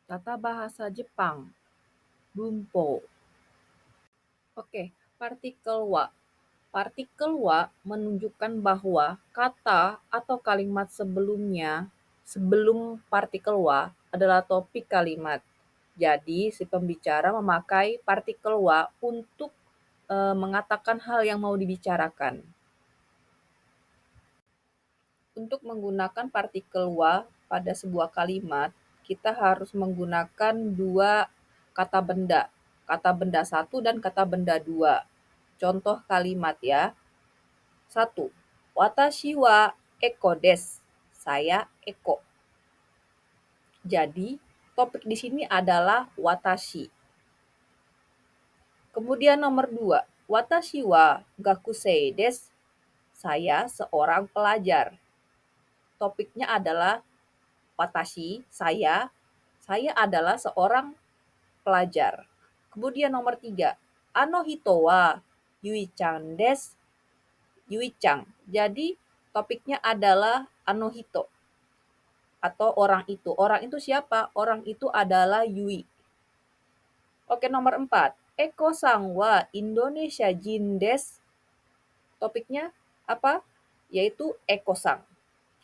Tata bahasa Jepang, bunpo. Oke, partikel wa. Partikel wa menunjukkan bahwa kata atau kalimat sebelumnya, sebelum partikel wa adalah topik kalimat. Jadi, si pembicara memakai partikel wa untuk mengatakan hal yang mau dibicarakan. Untuk menggunakan partikel wa pada sebuah kalimat, kita harus menggunakan dua kata benda satu dan kata benda dua. Contoh kalimat ya. Satu, watashi wa eko desu. Saya Eko. Jadi, topik di sini adalah watashi. Kemudian nomor dua, watashi wa gakusei desu. Saya seorang pelajar. Topiknya adalah watashi, saya adalah seorang pelajar. Kemudian nomor tiga, ano hito wa Yui-chan desu. Yui-chan. Jadi topiknya adalah ano hito atau orang itu. Orang itu siapa? Orang itu adalah Yui. Oke, nomor 4. Eko-san wa Indonesia jin desu. Topiknya apa? Yaitu Eko-san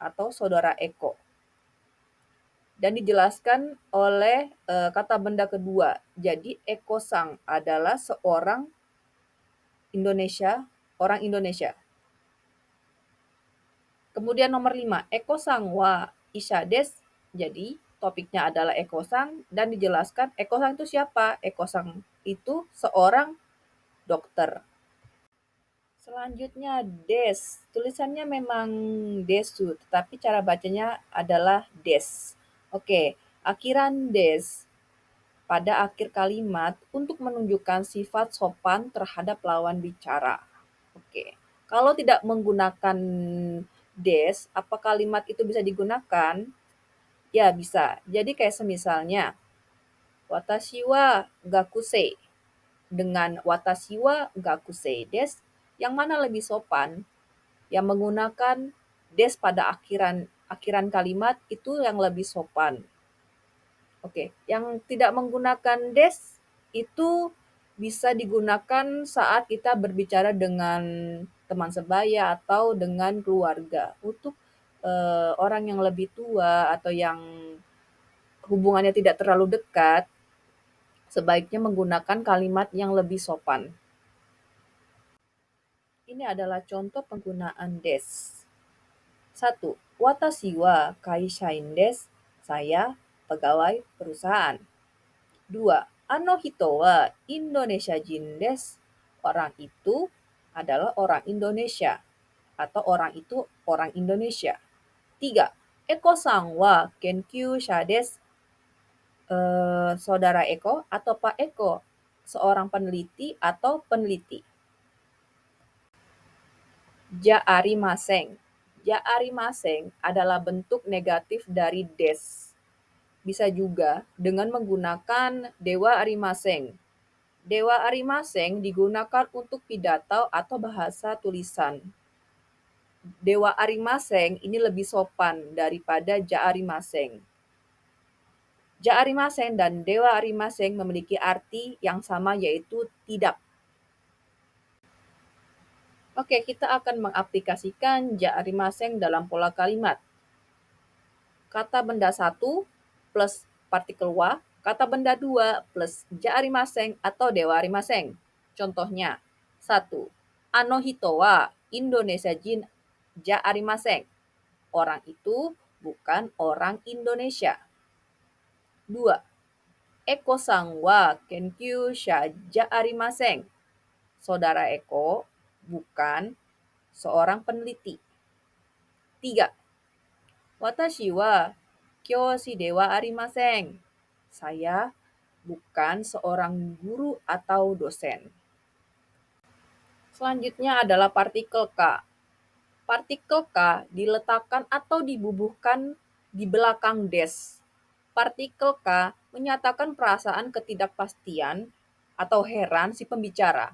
atau saudara Eko. Dan dijelaskan oleh kata benda kedua. Jadi Eko-san adalah seorang Indonesia, orang Indonesia. Kemudian nomor 5, Eko-san wa isha desu. Jadi topiknya adalah Eko-san dan dijelaskan Eko-san itu siapa? Eko-san itu seorang dokter. Selanjutnya des. Tulisannya memang desu, tetapi cara bacanya adalah des. Oke, akhiran des pada akhir kalimat untuk menunjukkan sifat sopan terhadap lawan bicara. Oke, kalau tidak menggunakan des, apa kalimat itu bisa digunakan? Ya, bisa. Jadi kayak semisalnya, watashi wa gakusei. Dengan watashi wa gakusei desu, yang mana lebih sopan? Yang menggunakan des pada akhiran kalimat itu yang lebih sopan. Oke, yang tidak menggunakan des itu bisa digunakan saat kita berbicara dengan teman sebaya atau dengan keluarga. Untuk orang yang lebih tua atau yang hubungannya tidak terlalu dekat, sebaiknya menggunakan kalimat yang lebih sopan. Ini adalah contoh penggunaan des. 1. Watashi wa kaishain desu. Saya pegawai perusahaan. 2. Ano hito wa Indonesia jin desu. Orang itu adalah orang Indonesia atau orang itu orang Indonesia. 3. Eko-san wa kenkyūsha desu. Saudara Eko atau Pak Eko seorang peneliti atau peneliti. Ja-arimasen. Ja-arimasen adalah bentuk negatif dari des. Bisa juga dengan menggunakan dewa arimasen. Dewa arimasen digunakan untuk pidato atau bahasa tulisan. Dewa arimasen ini lebih sopan daripada ja-arimasen. Ja-arimasen dan dewa arimasen memiliki arti yang sama yaitu tidak. Oke, kita akan mengaplikasikan ja-arimasen dalam pola kalimat. Kata benda 1 plus partikel wa, kata benda 2 plus ja-arimasen atau dewa arimasen. Contohnya, 1. Ano hito wa Indonesia jin ja-arimasen. Orang itu bukan orang Indonesia. 2. Eko-san wa kenkyūsha ja-arimasen. Saudara Eko bukan seorang peneliti. 3. Watashi wa kyōshi de wa arimasen. Saya bukan seorang guru atau dosen. Selanjutnya adalah partikel ka. Partikel ka diletakkan atau dibubuhkan di belakang des. Partikel ka menyatakan perasaan ketidakpastian atau heran si pembicara.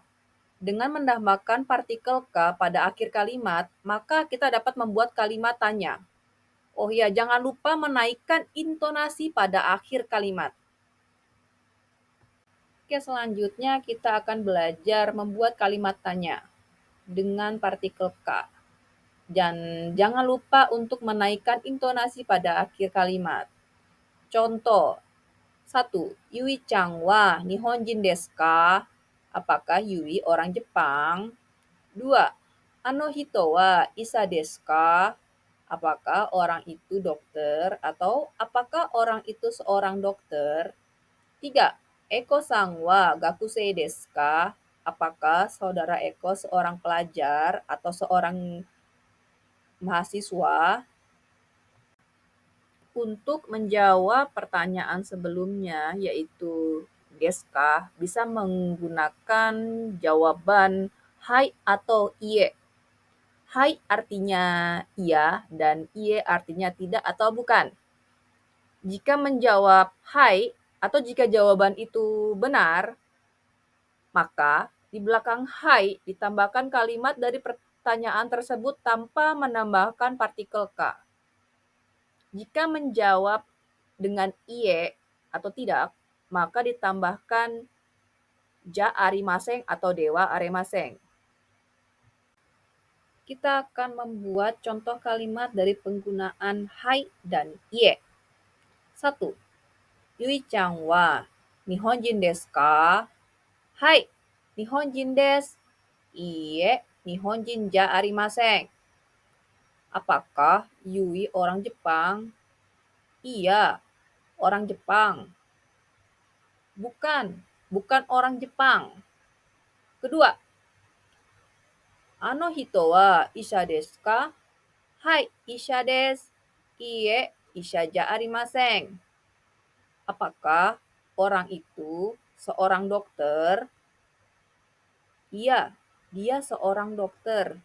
Dengan menambahkan partikel ka pada akhir kalimat, maka kita dapat membuat kalimat tanya. Oh ya, jangan lupa menaikkan intonasi pada akhir kalimat. Oke, selanjutnya kita akan belajar membuat kalimat tanya dengan partikel K. Dan jangan lupa untuk menaikkan intonasi pada akhir kalimat. Contoh, 1. Yui-chan wa Nihonjin desu ka? Apakah Yui orang Jepang? 2. Ano hito wa isa desu ka? Apakah orang itu dokter atau apakah orang itu seorang dokter? 3. Eko-san wa gakusei desu ka? Apakah saudara Eko seorang pelajar atau seorang mahasiswa? Untuk menjawab pertanyaan sebelumnya, yaitu deska, bisa menggunakan jawaban hai atau iye. Hai artinya iya dan iye artinya tidak atau bukan. Jika menjawab hai atau jika jawaban itu benar, maka di belakang hai ditambahkan kalimat dari pertanyaan tersebut tanpa menambahkan partikel ka. Jika menjawab dengan iye atau tidak, maka ditambahkan ja arimaseng atau dewa arimaseng. Kita akan membuat contoh kalimat dari penggunaan hai dan iye. 1. Yui-chan wa Nihonjin desu ka? Hai, Nihonjin desu. Iye, Nihonjin ja arimaseng. Apakah Yui orang Jepang? Iya, orang Jepang. Bukan, bukan orang Jepang. Kedua, ano hito wa isha desu ka? Hai, isha desu. Iye, isha ja arimaseng. Apakah orang itu seorang dokter? Iya, dia seorang dokter.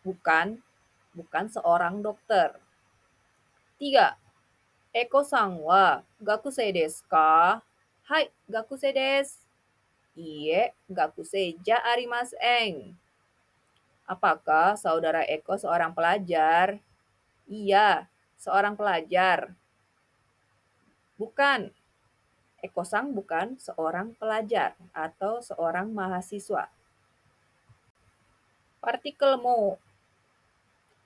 Bukan, bukan seorang dokter. 3. Eko-san wa gakusei desu ka? Hai, gakusei desu. Iye, gakusei ja arimaseng. Apakah saudara Eko seorang pelajar? Iya, seorang pelajar. Bukan, Eko-san bukan seorang pelajar atau seorang mahasiswa. Partikel mo.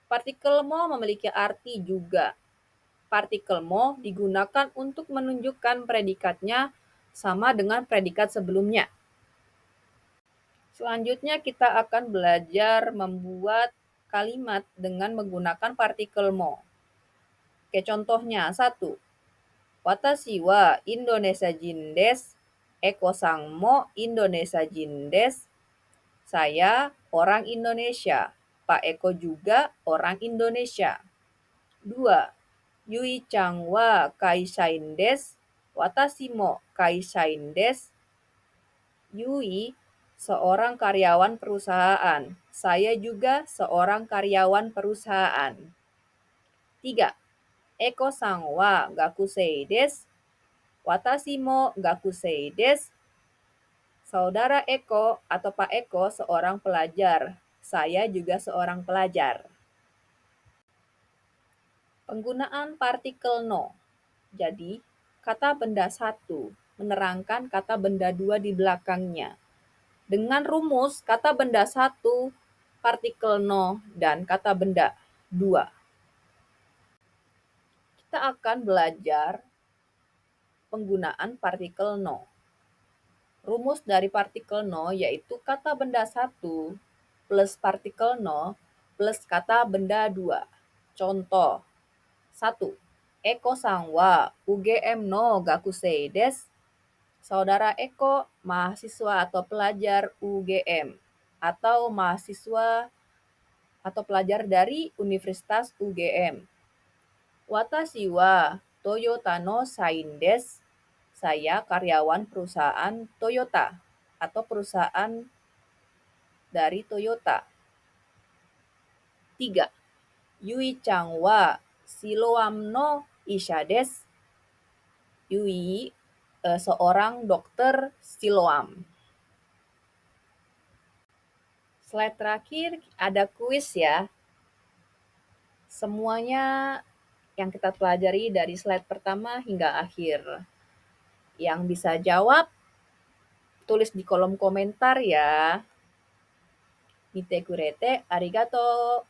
Partikel mo memiliki arti juga. Partikel mo digunakan untuk menunjukkan predikatnya sama dengan predikat sebelumnya. Selanjutnya kita akan belajar membuat kalimat dengan menggunakan partikel mo. Oke, contohnya 1. Watashi wa Indonesia jin desu. Eko-san mo Indonesia jin desu. Saya orang Indonesia. Pak Eko juga orang Indonesia. 2. Yui-chan wa kaishain desu. Watashi mo kaishain desu. Yui seorang karyawan perusahaan. Saya juga seorang karyawan perusahaan. 3. Eko-san wa gakusei desu. Watashi mo gakusei desu. Saudara Eko atau Pak Eko seorang pelajar. Saya juga seorang pelajar. Penggunaan partikel no. Jadi, kata benda satu menerangkan kata benda dua di belakangnya. Dengan rumus kata benda satu, partikel no, dan kata benda dua. Kita akan belajar penggunaan partikel no. Rumus dari partikel no yaitu kata benda satu plus partikel no plus kata benda dua. Contoh, 1. Eko-san wa UGM no gakusei desu. Saudara Eko mahasiswa atau pelajar UGM atau mahasiswa atau pelajar dari Universitas UGM. Watashi wa Toyota no sain desu. Saya karyawan perusahaan Toyota atau perusahaan dari Toyota. 3. Yui-chan wa Siloam no isha desu. Yui seorang dokter Siloam. Slide terakhir ada kuis ya. Semuanya yang kita pelajari dari slide pertama hingga akhir. Yang bisa jawab, tulis di kolom komentar ya. Mite kurete, arigato.